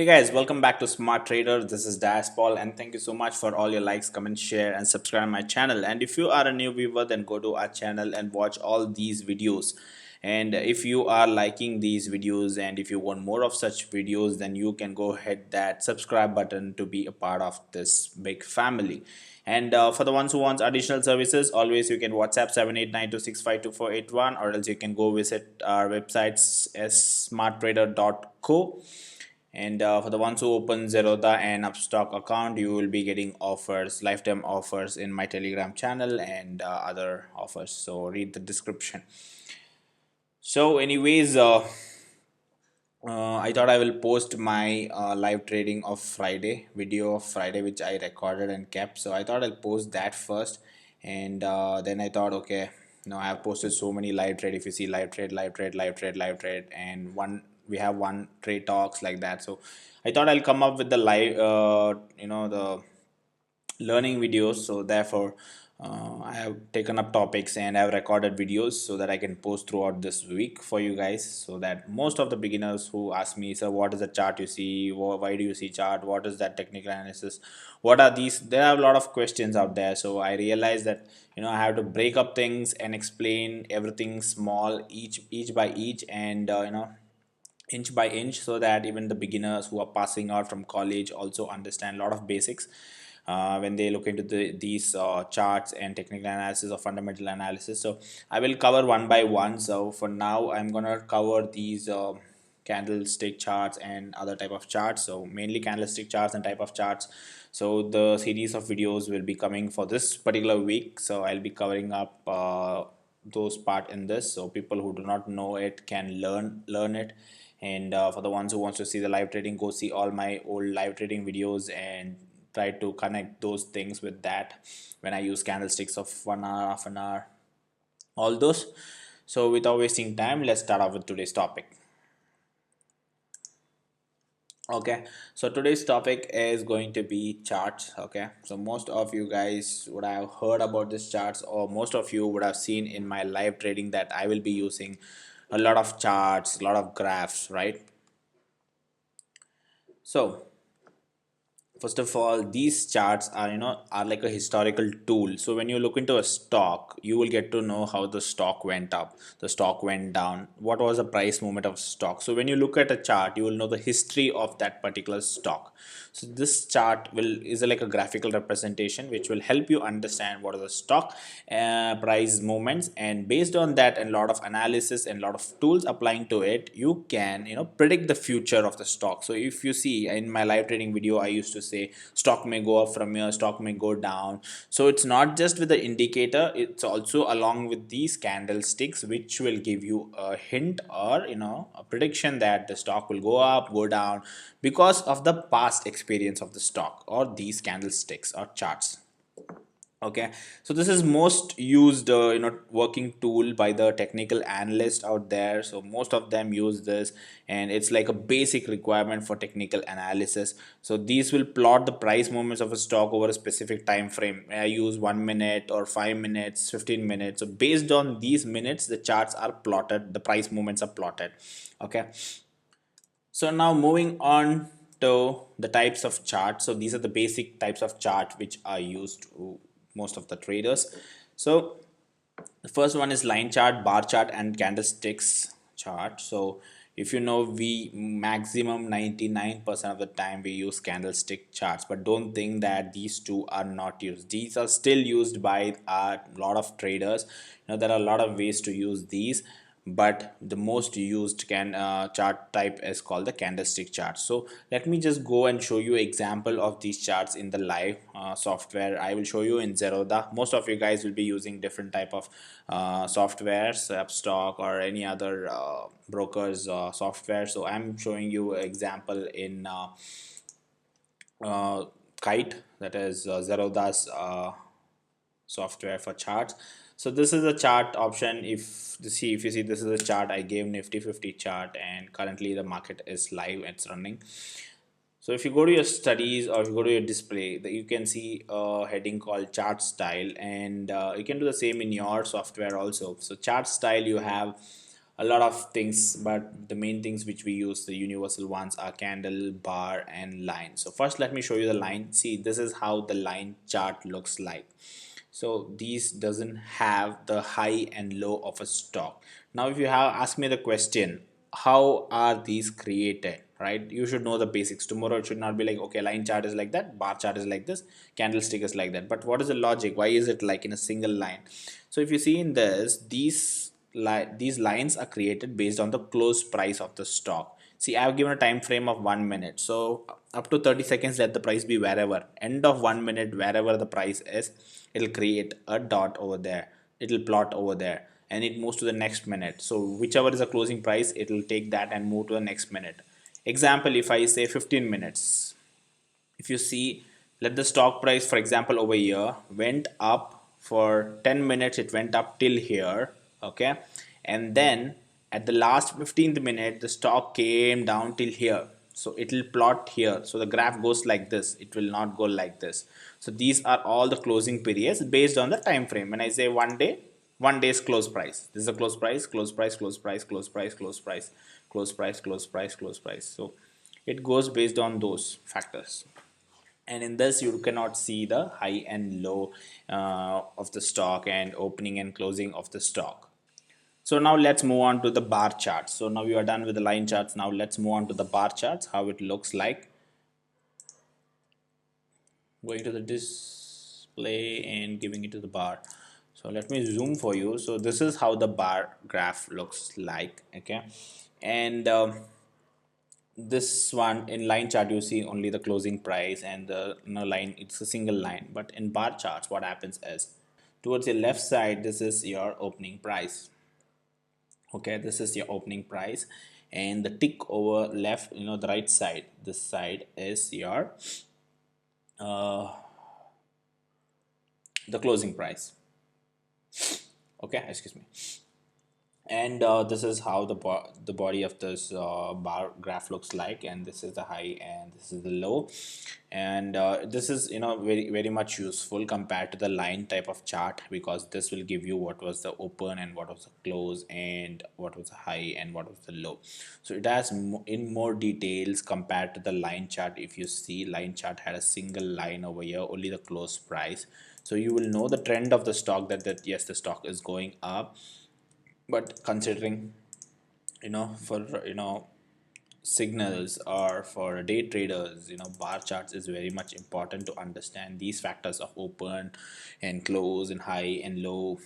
Hey guys, welcome back to Smart Trader. This is Dias Paul, and thank you so much for all your likes, comments, share, and subscribe my channel. And if you are a new viewer, then go to our channel and watch all these videos. And if you are liking these videos and if you want more of such videos, then you can go hit that subscribe button to be a part of this big family. And for the ones who want additional services, always you can WhatsApp 78926528481, or else you can go visit our websites smarttrader.co. And for the ones who open Zerodha and Upstock account, you will be getting offers, lifetime offers in my Telegram channel and other offers. So read the description. So anyways, I thought I will post my live trading of Friday, video of Friday, which I recorded and kept. So I thought I'll post that first. And then I thought, okay, I have posted so many live trade. If you see live trade, live trade, live trade, live trade, and we have one trade talks like that. So I thought I'll come up with the live, the learning videos. So therefore I have taken up topics and I've recorded videos so that I can post throughout this week for you guys, so that most of the beginners who ask me, sir, what is the chart you see, why do you see chart, what is that technical analysis, what are these, there are a lot of questions out there. So I realized that I have to break up things and explain everything small, each by each, and inch by inch, so that even the beginners who are passing out from college also understand a lot of basics when they look into these charts and technical analysis or fundamental analysis. So I will cover one by one. So for now I'm gonna cover these candlestick charts and other type of charts, so mainly candlestick charts and type of charts. So the series of videos will be coming for this particular week, so I'll be covering up those part in this, so people who do not know it can learn it. And for the ones who wants to see the live trading, go see all my old live trading videos and try to connect those things with that when I use candlesticks of 1 hour, half an hour, all those. So without wasting time, let's start off with today's topic. Okay, so today's topic is going to be charts. Okay, so most of you guys would have heard about this charts, or most of you would have seen in my live trading that I will be using a lot of charts, a lot of graphs, right? So first of all, these charts are are like a historical tool. So when you look into a stock, you will get to know how the stock went up, the stock went down, what was the price movement of stock. So when you look at a chart, you will know the history of that particular stock. So this chart will is like a graphical representation which will help you understand what are the stock price movements, and based on that and a lot of analysis and a lot of tools applying to it, you can predict the future of the stock. So if you see in my live trading video, I used to say stock may go up from here, stock may go down. So it's not just with the indicator, it's also along with these candlesticks which will give you a hint, or a prediction that the stock will go up, go down, because of the past experience of the stock or these candlesticks or charts. Okay, so this is most used working tool by the technical analyst out there. So most of them use this, and it's like a basic requirement for technical analysis. So these will plot the price movements of a stock over a specific time frame. I use 1 minute or 5 minutes, 15 minutes. So based on these minutes, the charts are plotted, the price movements are plotted. Okay, so now moving on to the types of charts. So these are the basic types of chart which are used to most of the traders. So the first one is line chart, bar chart, and candlesticks chart. So if we maximum 99% of the time we use candlestick charts, but don't think that these two are not used. These are still used by a lot of traders. There are a lot of ways to use these, but the most used chart type is called the candlestick chart. So let me just go and show you example of these charts in the live software. I will show you in Zerodha. Most of you guys will be using different type of softwares, Upstock or any other brokers software. So I'm showing you example in Kite, that is Zerodha's software for charts. So this is a chart option. If you see, this is a chart I gave, Nifty 50 chart, and currently the market is live, it's running. So if you go to your studies or if you go to your display, you can see a heading called chart style, and you can do the same in your software also. So chart style, you have a lot of things, but the main things which we use, the universal ones, are candle, bar, and line. So first let me show you the line. See, this is how the line chart looks like. So these doesn't have the high and low of a stock. Now if you have asked me the question, how are these created, right? You should know the basics. Tomorrow it should not be like, okay, line chart is like that, bar chart is like this, candlestick is like that. But what is the logic? Why is it like in a single line? So if you see in this, these lines are created based on the close price of the stock. See, I have given a time frame of 1 minute, so up to 30 seconds let the price be wherever. End of 1 minute, wherever the price is, it'll create a dot over there, it'll plot over there, and it moves to the next minute. So whichever is the closing price, it'll take that and move to the next minute. Example, if I say 15 minutes, if you see, let the stock price, for example, over here went up for 10 minutes, it went up till here, okay, and then at the last 15th minute the stock came down till here. So it will plot here, so the graph goes like this, it will not go like this. So these are all the closing periods based on the time frame. When I say 1 day, 1 day's close price, this is a close price, close price, close price, close price, close price, close price, close price, close price. So it goes based on those factors. And in this you cannot see the high and low of the stock and opening and closing of the stock. So now let's move on to the bar charts. So now you are done with the line charts. Now let's move on to the bar charts, how it looks like. Going to the display and giving it to the bar. So let me zoom for you. So this is how the bar graph looks like, okay. And this one in line chart you see only the closing price, and the line, it's a single line. But in bar charts what happens is, towards your left side, this is your opening price, okay, this is your opening price, and the tick over left, the right side, this side is your uh, the closing price, okay, excuse me. And this is how the body of this bar graph looks like, and this is the high and this is the low. And this is very much useful compared to the line type of chart, because this will give you what was the open and what was the close and what was the high and what was the low. So it has in more details compared to the line chart. If you see, line chart had a single line over here, only the close price. So you will know the trend of the stock, that yes, the stock is going up. But considering, for signals or for day traders, bar charts is very much important to understand these factors of open and close and high and low,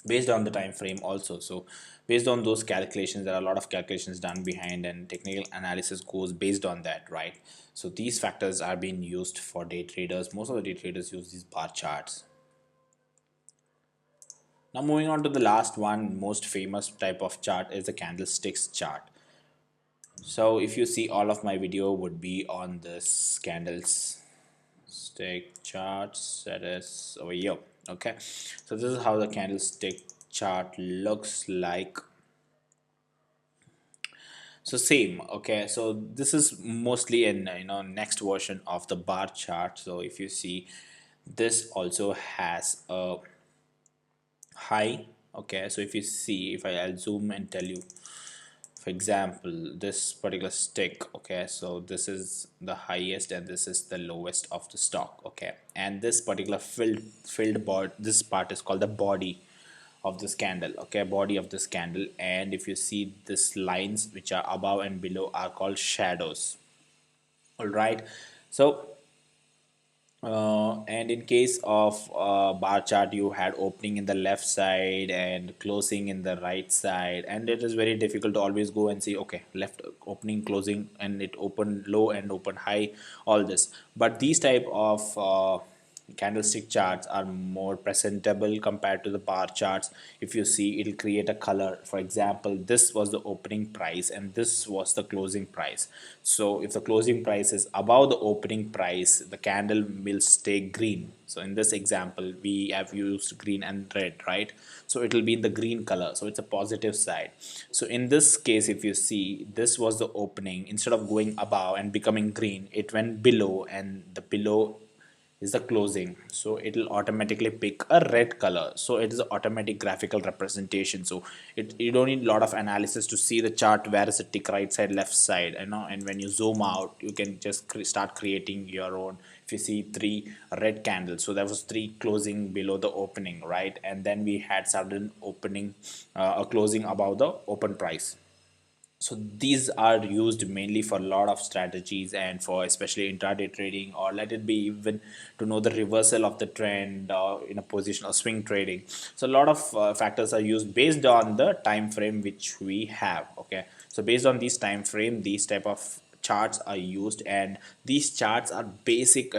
based on the time frame also. So based on those calculations, there are a lot of calculations done behind, and technical analysis goes based on that, right? So these factors are being used for day traders. Most of the day traders use these bar charts. Now moving on to the last one, most famous type of chart is the candlesticks chart. So if you see, all of my video would be on this candlestick charts, that is over here, okay. So this is how the candlestick chart looks like. So same, okay, so this is mostly in next version of the bar chart. So if you see, this also has a high, okay. So if you see, if I'll zoom and tell you, for example, this particular stick, okay, so this is the highest and this is the lowest of the stock, okay. And this particular filled board, this part is called the body of this candle, okay, body of this candle. And if you see, this lines which are above and below are called shadows, all right. So and in case of bar chart, you had opening in the left side and closing in the right side, and it is very difficult to always go and see, okay, left opening, closing, and it open low and open high, all this. But these type of candlestick charts are more presentable compared to the bar charts. If you see, it'll create a color. For example, this was the opening price and this was the closing price. So if the closing price is above the opening price, the candle will stay green. So in this example, we have used green and red, right? So it will be in the green color, so it's a positive side. So in this case, if you see, this was the opening. Instead of going above and becoming green, it went below, and the below is the closing. So it will automatically pick a red color, so it is an automatic graphical representation. So you don't need a lot of analysis to see the chart, where is the tick, right side, left side, and when you zoom out, you can just start creating your own. If you see three red candles, so there was three closing below the opening, right? And then we had sudden opening, a closing above the open price. So these are used mainly for a lot of strategies, and for especially intraday trading, or let it be even to know the reversal of the trend in a position or swing trading. So a lot of factors are used based on the time frame which we have. Okay, so based on this time frame, these type of charts are used, and these charts are basic,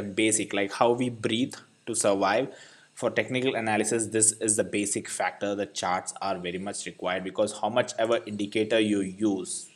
like how we breathe to survive. For technical analysis, this is the basic factor. The charts are very much required, because how much ever indicator you use,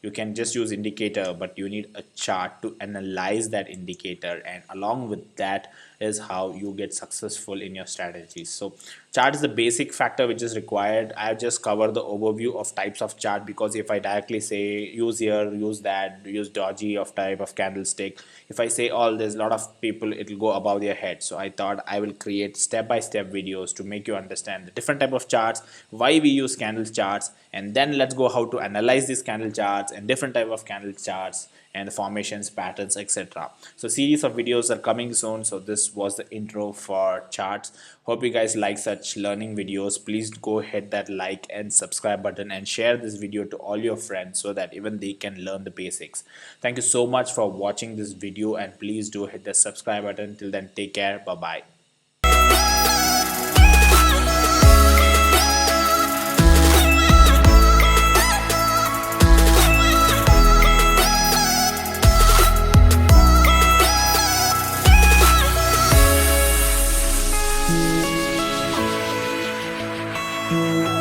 you can just use indicator, but you need a chart to analyze that indicator, and along with that is how you get successful in your strategies. So chart is the basic factor which is required. I just cover the overview of types of chart, because if I directly say use here, use that, use doji of type of candlestick, if I say all, there's a lot of people, it will go above their head. So I thought I will create step-by-step videos to make you understand the different type of charts, why we use candle charts, and then let's go how to analyze these candle charts and different type of candle charts and the formations, patterns, etc. So series of videos are coming soon. So this was the intro for charts. Hope you guys like such learning videos. Please go hit that like and subscribe button, and share this video to all your friends, so that even they can learn the basics. Thank you so much for watching this video, and please do hit the subscribe button. Till then, take care. Bye bye. Mm-hmm.